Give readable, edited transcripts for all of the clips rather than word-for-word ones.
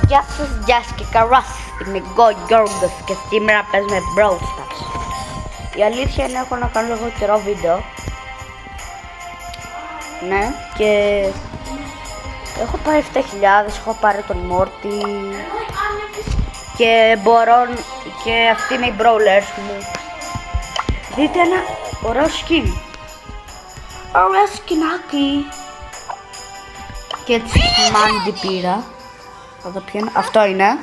Γεια σας και καλά σας. Είμαι εγώ Γιώργος και σήμερα παίζουμε Brawl Stars. Η αλήθεια είναι έχω να κάνω λίγο καιρό βίντεο. Ναι, και έχω πάρει 7.000, έχω πάρει τον Μόρτι και μπορώ, και αυτοί είναι οι brawlers μου. Δείτε ένα ωραίο skin. Ωραίο σκινάκι. Και έτσι μάντι πήρα. Θα το πιένω. Αυτό είναι.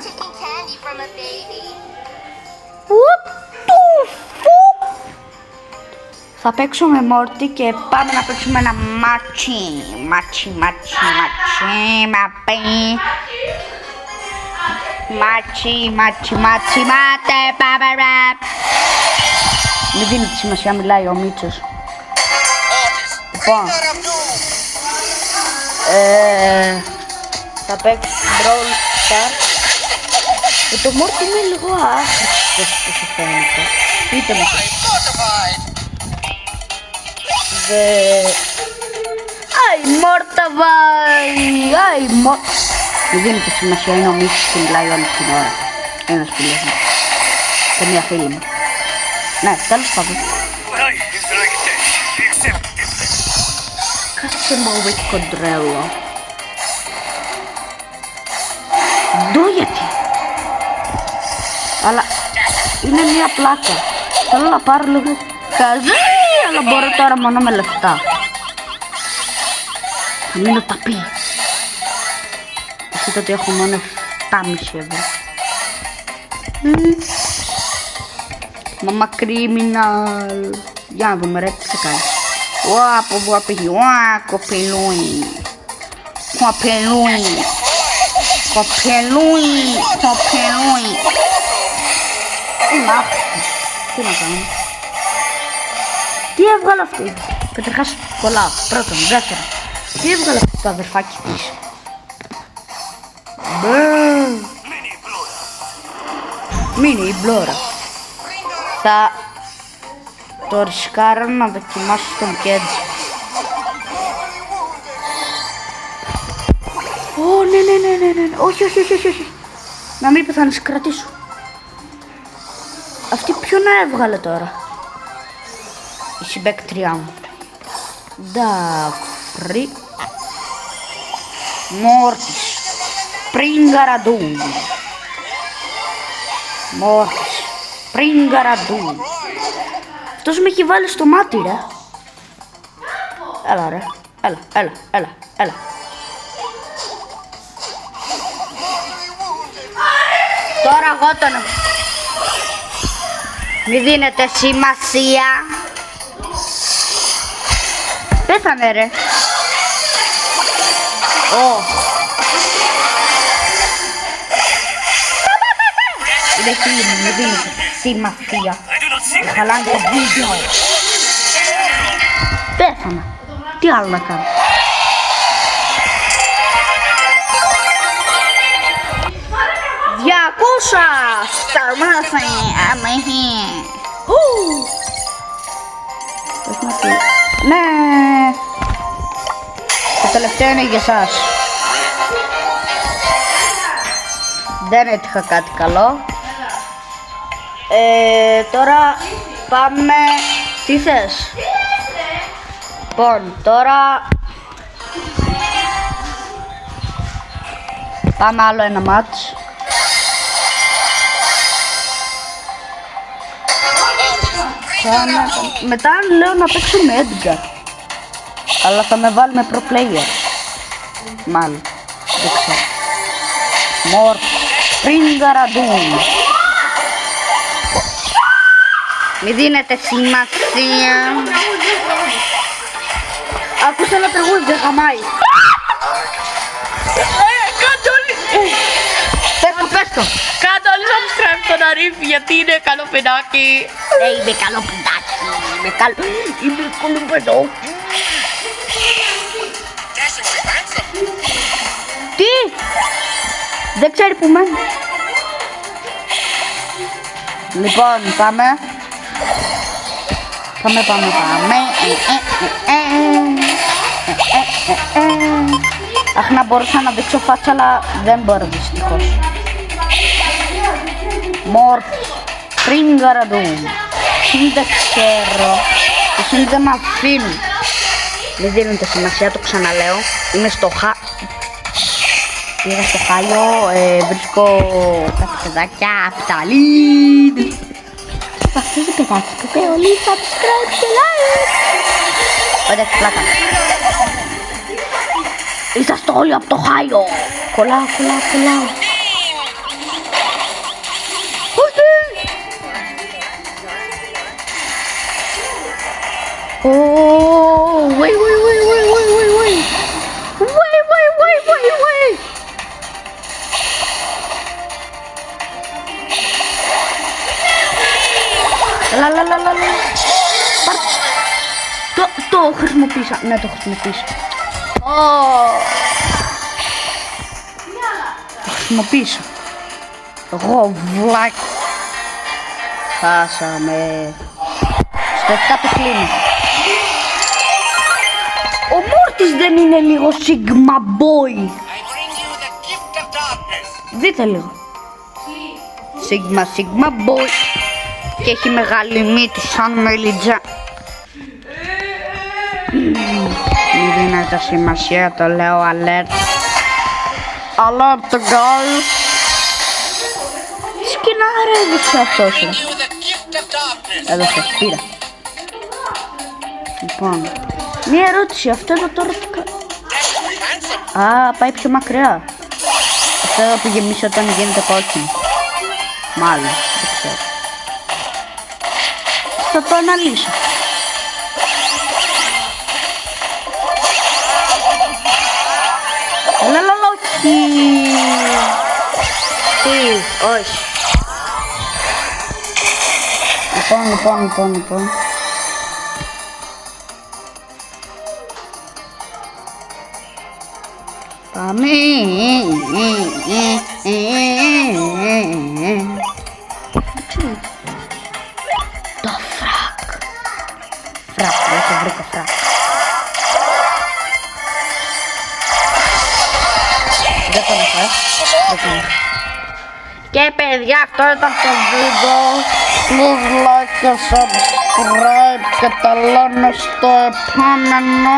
What the fuck? Θα παίξουμε Μόρτι και πάμε να παίξουμε ένα μάτσι. Μάτσι, μην δίνει σημασία, μιλάει ο Μίτσος. Λοιπόν, θα παίξω Brawl Stars. Και το Μόρτι είναι λίγο άχρηστος που σου φαίνεται. Πείτε μου. Μην δίνετε σημασία, είναι ο Μίτσος που μιλάει όλη την ώρα. Ένας φίλος μου. Και μία φίλη μου. Ναι, τέλος πάντων. Κάτσε μου with κοντρέλο. Ντου γιατί. Αλλά είναι μία πλάκα. Θέλω να πάρω λίγο καζί, αλλά μπορώ τώρα μόνο με λεφτά. Θα μείνω ταπί. Δείτε ότι έχω μόνο 7,5 ευρώ. Μαμά criminal. Για να δούμε ρε τι θα κάνει. Ουα, από πού απήγει. Ουα, κοπελούι. Κοπελούι. Τι να κάνω. Τι έβγαλε αυτή. Καταρχάς πολλά. Πρώτον, δεύτερον. Τι έβγαλε αυτό το αδερφάκι της. Μίνι μπλόρα. Θα το ρισκάρω να δοκιμάσω στον Κέντζι. Ω, ναι. Όχι. Να μην πεθάνεις, κρατήσου. Αυτή ποιον έβγαλε τώρα. Η συμπαίκτριά μου. Νταφρι. Μόρτις. Πριγκαραντούν. Αυτός με έχει βάλει στο μάτι ρε. Έλα ρε. Έλα. Τώρα εγώ τον... Μη δίνετε σημασία. Πέθανε ρε. Είναι φίλοι μου, μη δίνετε σημασία. Χαλάνε το βίντεο. Πέθανα. Τι άλλο να κάνω. Διακούσα σταμάθε αμέχει. Ναι. Το τελευταίο είναι για εσάς. Δεν έτυχα κάτι καλό. Τώρα πάμε... Τι θες? Λοιπόν, τώρα... Πάμε άλλο ένα μάτς. Μετά λέω να παίξω με Edgar. Αλλά θα με βάλει με pro player. Μάλλον. Δεν ξέρω. Μορ. Πριγκαραντούν. Μη δίνετε σημασία. Άκουσα ένα τραγούδι, δεν χαμάει. Κάντε όλοι. Πες το. Κάντε όλοι subscribe στον Αρίφη γιατί είναι καλό παιδάκι. Είμαι καλό παιδάκι. Είμαι καλό παιδάκι. Τι! Δεν ξέρει που μένει. Λοιπόν, πάμε. Αχ, να μπορούσα να δείξω φάτσα, αλλά δεν μπορώ δυστυχώς. Μόρτι, Τρίγκαραντου. Δεν ξέρω. Εσύ δεν με αφήνουν. Δεν δίνεται σημασία, το ξαναλέω. Είμαι στο Πήγα στο χάλιο, βρίσκω κάποια παιδάκια, φταλίδι. Αυτό το παιδάκι που είπε όλοι subscribe και like. Ωραία, πλάκα. Είσαστε όλοι από το χάλιο. Κολλάω. Oh, wait. Λα. Το χρησιμοποίησα. Ναι, το χρησιμοποίησα. Το χρησιμοποίησα. Εγώ βλάκι. Χάσαμε. Στο 7 το κλείνει. Ο Μόρτις δεν είναι λίγο Sigma Boy? Δείτε λίγο. Sigma Boy. Και έχει μεγάλη μύτη σαν μελιτζά. Μην δίνετε σημασία, το λέω alert. Alert guys. Σκηνάρα έδωσε αυτός. Έδωσε, πήρα. Λοιπόν, μία ερώτηση, αυτό εδώ τώρα τι πάει πιο μακριά. Αυτό εδώ που γεμίσει όταν γίνεται κόκκινο. Μάλλον, δεν ξέρω. Θα το αναλύσω. Όχι. Λοιπόν. Πάμε. Το φρακ. Δεν το βρήκα φρακ. Δεν το βρήκα. Και παιδιά, αυτό ήταν το βίντεο. Please like και subscribe και τα λέμε στο επόμενο.